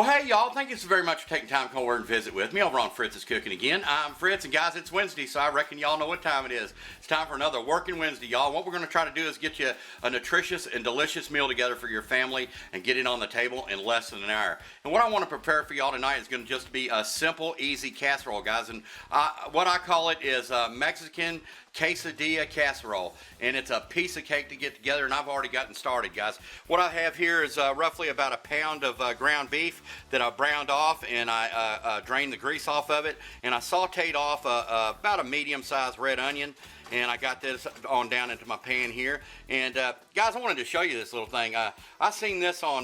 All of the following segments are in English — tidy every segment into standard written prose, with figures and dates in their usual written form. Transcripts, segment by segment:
Well, hey, y'all, thank you so very much for taking time to come over and visit with me over on Fritz's Cooking Again. I'm Fritz, and guys, it's Wednesday, so I reckon y'all know what time it is. It's time for another Working Wednesday, y'all. What we're going to try to do is get you a nutritious and delicious meal together for your family and get it on the table in less than an hour. And what I want to prepare for y'all tonight is going to just be a simple, easy casserole, guys. And what I call it is Mexican Quesadilla Casserole, and it's a piece of cake to get together, and I've already gotten started, guys. What I have here is roughly about a pound of ground beef that I browned off, and I drained the grease off of it, and I sauteed off about a medium-sized red onion, and I got this on down into my pan here. And guys, I wanted to show you this little thing. I seen this on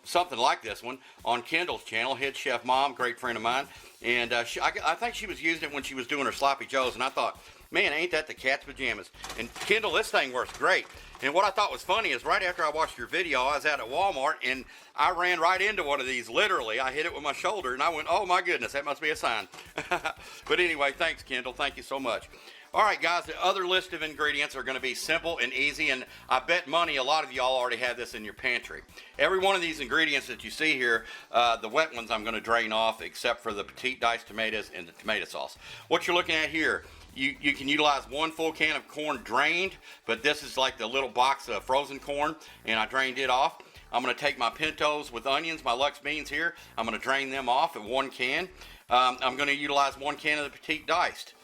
something like this one on Kendall's channel, Head Chef Mom, great friend of mine, and I think she was using it when she was doing her sloppy joes, and I thought, man, ain't that the cat's pajamas? And Kendall, this thing works great. And what I thought was funny is right after I watched your video, I was out at Walmart and I ran right into one of these, literally. I hit it with my shoulder and I went, oh my goodness, that must be a sign. But anyway, thanks, Kendall. Thank you so much. All right, guys, the other list of ingredients are going to be simple and easy, and I bet money a lot of y'all already have this in your pantry. Every one of these ingredients that you see here, the wet ones I'm going to drain off except for the petite diced tomatoes and the tomato sauce. What you're looking at here, you can utilize one full can of corn drained, but this is like the little box of frozen corn, and I drained it off. I'm going to take my pintos with onions, my Lux beans here. I'm going to drain them off in one can. I'm going to utilize 1 can of the petite diced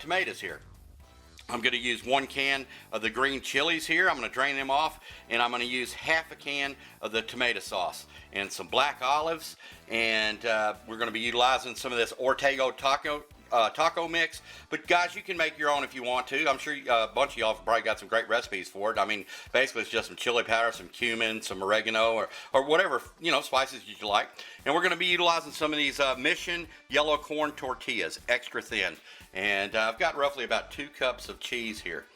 tomatoes here. I'm going to use 1 can of the green chilies here. I'm going to drain them off, and I'm going to use half a can of the tomato sauce and some black olives, and we're going to be utilizing some of this Ortega taco mix. But guys, you can make your own if you want to. I'm sure a bunch of y'all have probably got some great recipes for it. I mean, basically it's just some chili powder, some cumin, some oregano, or whatever, you know, spices you like. And we're going to be utilizing some of these Mission yellow corn tortillas, extra thin. And I've got roughly about 2 cups of cheese here.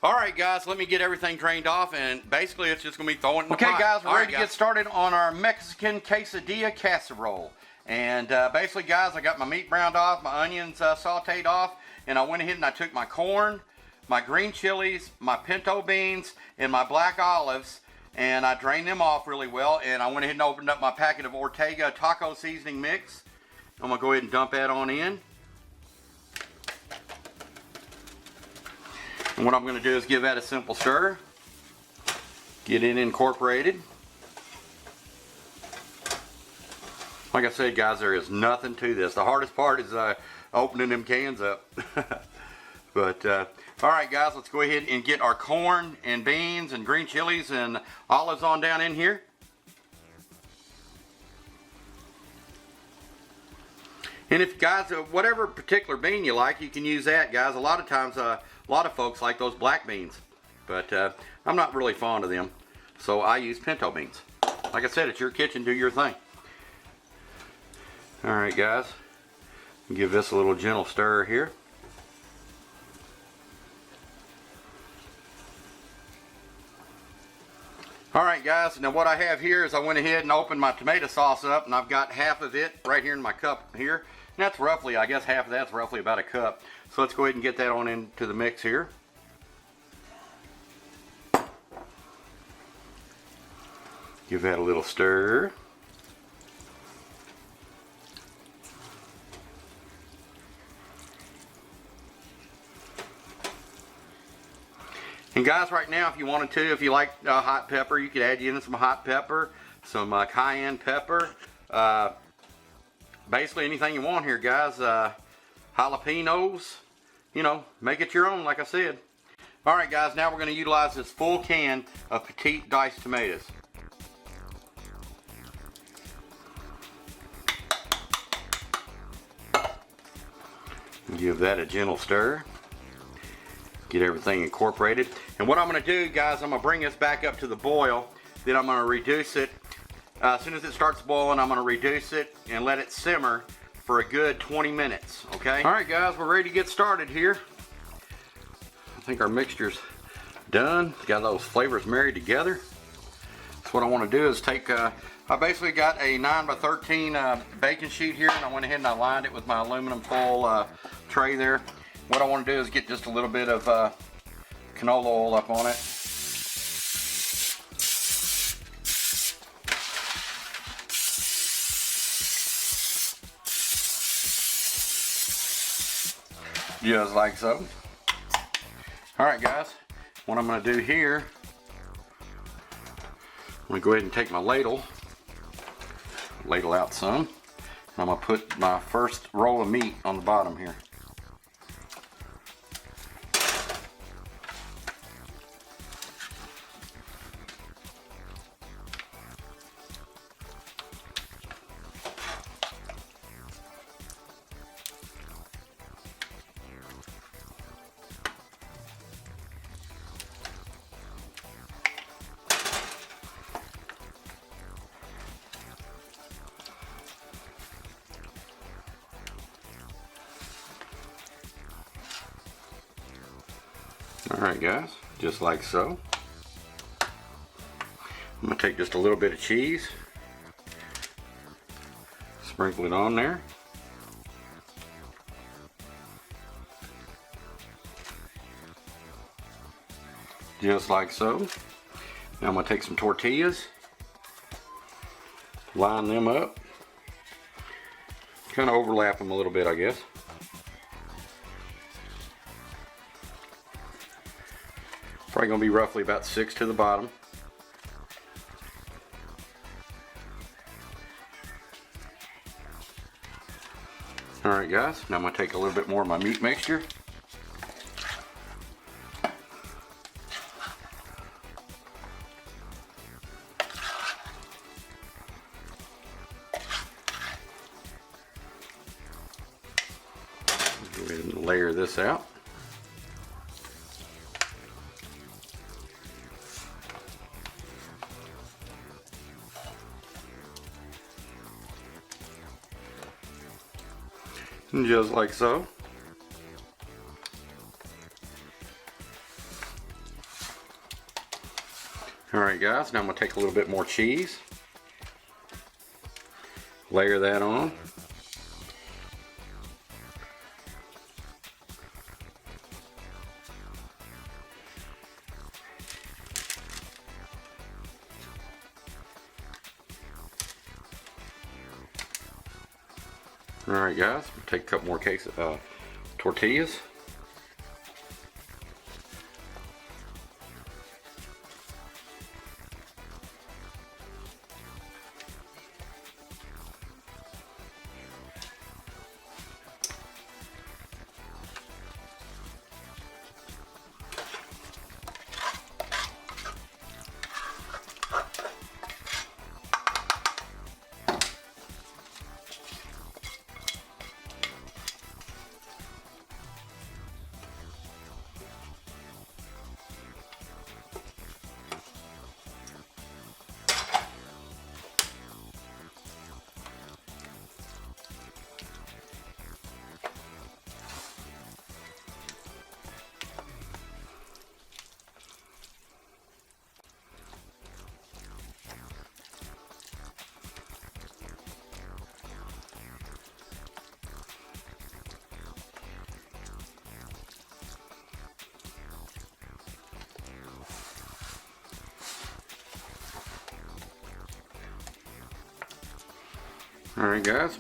All right, guys, let me get everything drained off, and basically it's just going to be throwing in the pot. Okay, guys, we're ready to get started on our Mexican Quesadilla Casserole. And basically, guys, I got my meat browned off, my onions sauteed off, and I went ahead and I took my corn, my green chilies, my pinto beans, and my black olives, and I drained them off really well, and I went ahead and opened up my packet of Ortega Taco Seasoning mix. I'm going to go ahead and dump that on in. And what I'm going to do is give that a simple stir, get it incorporated. Like I said, guys, there is nothing to this. The hardest part is opening them cans up. But, all right, guys, let's go ahead and get our corn and beans and green chilies and olives on down in here. And if, guys, whatever particular bean you like, you can use that, guys. A lot of times, a lot of folks like those black beans. But I'm not really fond of them, so I use pinto beans. Like I said, it's your kitchen, do your thing. Alright, guys, give this a little gentle stir here. Alright, guys, now what I have here is I went ahead and opened my tomato sauce up, and I've got half of it right here in my cup here. And that's roughly, I guess half of that's roughly about a cup. So let's go ahead and get that on into the mix here. Give that a little stir. And guys, right now, if you wanted to, if you like hot pepper, you could add in some hot pepper, some cayenne pepper, basically anything you want here, guys. Jalapenos, you know, make it your own, like I said. All right, guys, now we're going to utilize this full can of petite diced tomatoes. Give that a gentle stir. Get everything incorporated. And what I'm going to do, guys, I'm going to bring this back up to the boil. Then I'm going to reduce it. As soon as it starts boiling, I'm going to reduce it and let it simmer for a good 20 minutes. Okay? All right, guys, we're ready to get started here. I think our mixture's done. Got those flavors married together. So what I want to do is take, I basically got a 9x13 baking sheet here, and I went ahead and I lined it with my aluminum foil tray there. What I want to do is get just a little bit of canola oil up on it. just like so. All right, guys, what I'm going to do here, I'm going to go ahead and take my ladle out some, and I'm going to put my first roll of meat on the bottom here. Alright guys, just like so. I'm going to take just a little bit of cheese, sprinkle it on there. Just like so. Now I'm going to take some tortillas, line them up, kind of overlap them a little bit, I guess. Probably going to be roughly about 6 to the bottom. Alright guys, now I'm going to take a little bit more of my meat mixture. Go ahead and layer this out. Just like so. Alright guys, now I'm going to take a little bit more cheese, layer that on. Alright guys, take a couple more tortillas. Alright guys,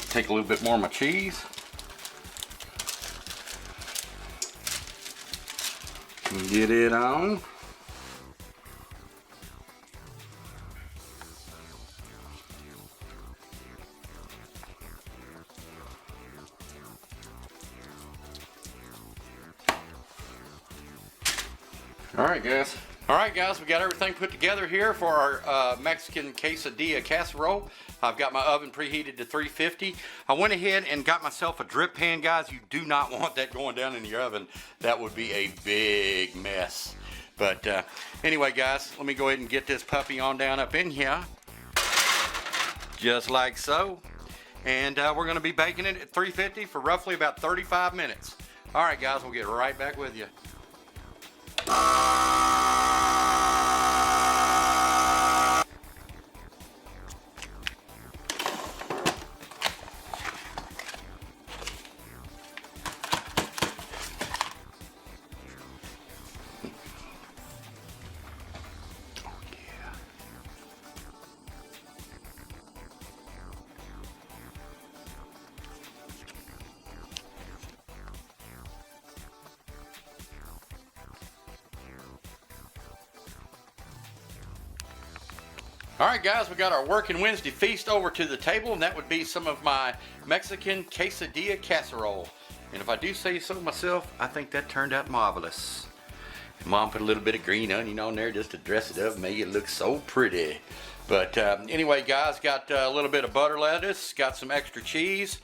take a little bit more of my cheese. And get it on. Alright guys, we got everything put together here for our Mexican Quesadilla Casserole. I've got my oven preheated to 350. I went ahead and got myself a drip pan, guys. You do not want that going down in your oven. That would be a big mess. But anyway guys, let me go ahead and get this puppy on down up in here. Just like so. And we're going to be baking it at 350 for roughly about 35 minutes. Alright guys, we'll get right back with you. All right, guys, we got our Working Wednesday feast over to the table, and that would be some of my Mexican Quesadilla Casserole. And if I do say so myself, I think that turned out marvelous. Mom put a little bit of green onion on there just to dress it up, make it look so pretty. But anyway, guys, got a little bit of butter lettuce, got some extra cheese.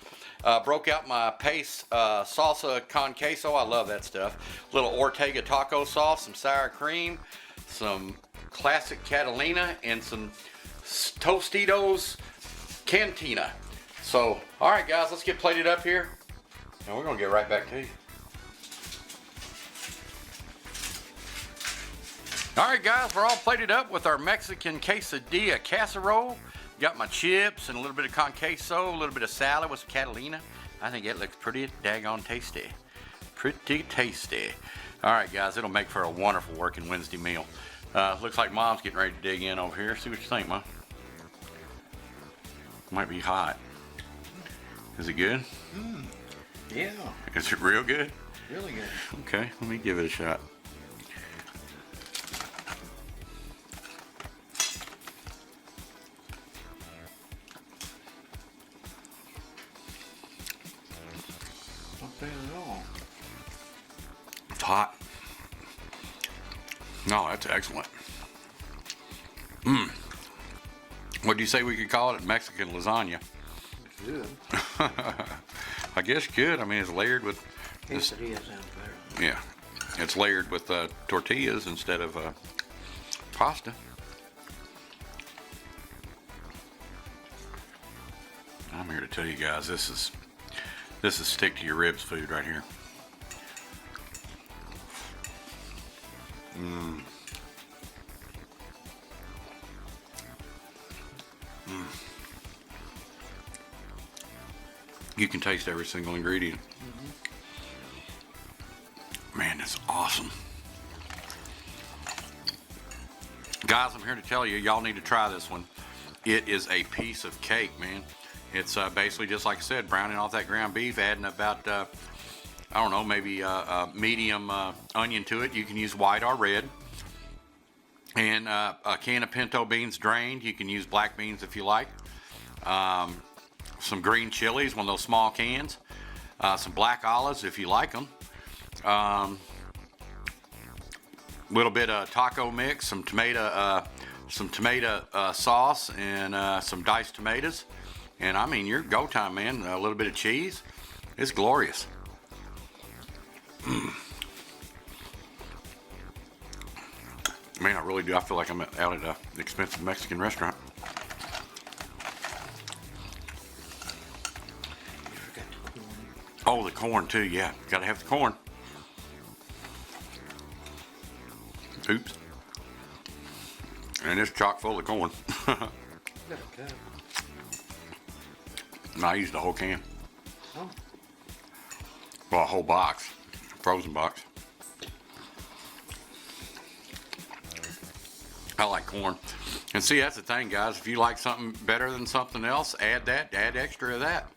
Broke out my paste salsa con queso. I love that stuff. Little Ortega taco sauce, some sour cream, some classic Catalina, and some Tostitos Cantina. So, all right, guys, let's get plated up here, and we're gonna get right back to you. All right, guys, we're all plated up with our Mexican Quesadilla Casserole. Got my chips and a little bit of con queso, a little bit of salad with some Catalina. I think it looks pretty daggone tasty. Pretty tasty. All right, guys, it'll make for a wonderful Working Wednesday meal. Looks like Mom's getting ready to dig in over here. See what you think, Mom. Might be hot. Is it good? Yeah. Is it real good? Really good. Okay, let me give it a shot. Not bad at all. It's hot. No, that's excellent. What do you say we could call it? Mexican lasagna. Good. I guess you could. I mean, it's layered with this. Quesadilla sounds better. Yeah, it's layered with tortillas instead of pasta. I'm here to tell you guys, this is stick to your ribs food right here. You can taste every single ingredient. Man, that's awesome. Guys, I'm here to tell you, y'all need to try this one. It is a piece of cake, man. It's basically just like I said, browning off that ground beef, adding about, I don't know, maybe a medium onion to it. You can use white or red. And a can of pinto beans drained. You can use black beans if you like. Some green chilies, one of those small cans. Some black olives if you like them. Little bit of taco mix, some tomato sauce, and some diced tomatoes. And I mean, your go time, man. A little bit of cheese. It's glorious. Man, I really do. I feel like I'm out at an expensive Mexican restaurant. You forgot the corn. Oh, the corn too. Yeah, gotta have the corn. Oops. And it's chock full of corn. Got a cup. And I used the whole can. Oh. Well, a whole box. Frozen box. I like corn. And see, that's the thing, guys. If you like something better than something else, add that. Add extra of that.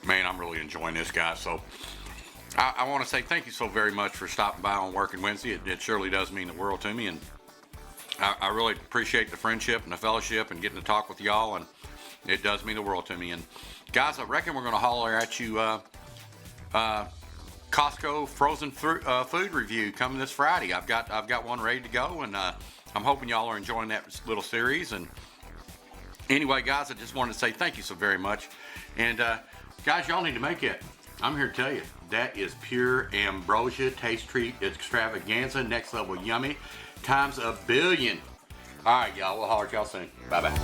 Man, I'm really enjoying this, guys. So I want to say thank you so very much for stopping by on Working Wednesday. It surely does mean the world to me, and I really appreciate the friendship and the fellowship and getting to talk with y'all, and it does mean the world to me. And guys, I reckon we're going to holler at you Costco frozen food review coming this Friday. I've got one ready to go, and I'm hoping y'all are enjoying that little series. And anyway, guys, I just wanted to say thank you so very much. And guys, y'all need to make it. I'm here to tell you, that is pure ambrosia, taste treat extravaganza, next level yummy, times a billion. All right, y'all, we'll holler at y'all soon. Bye-bye.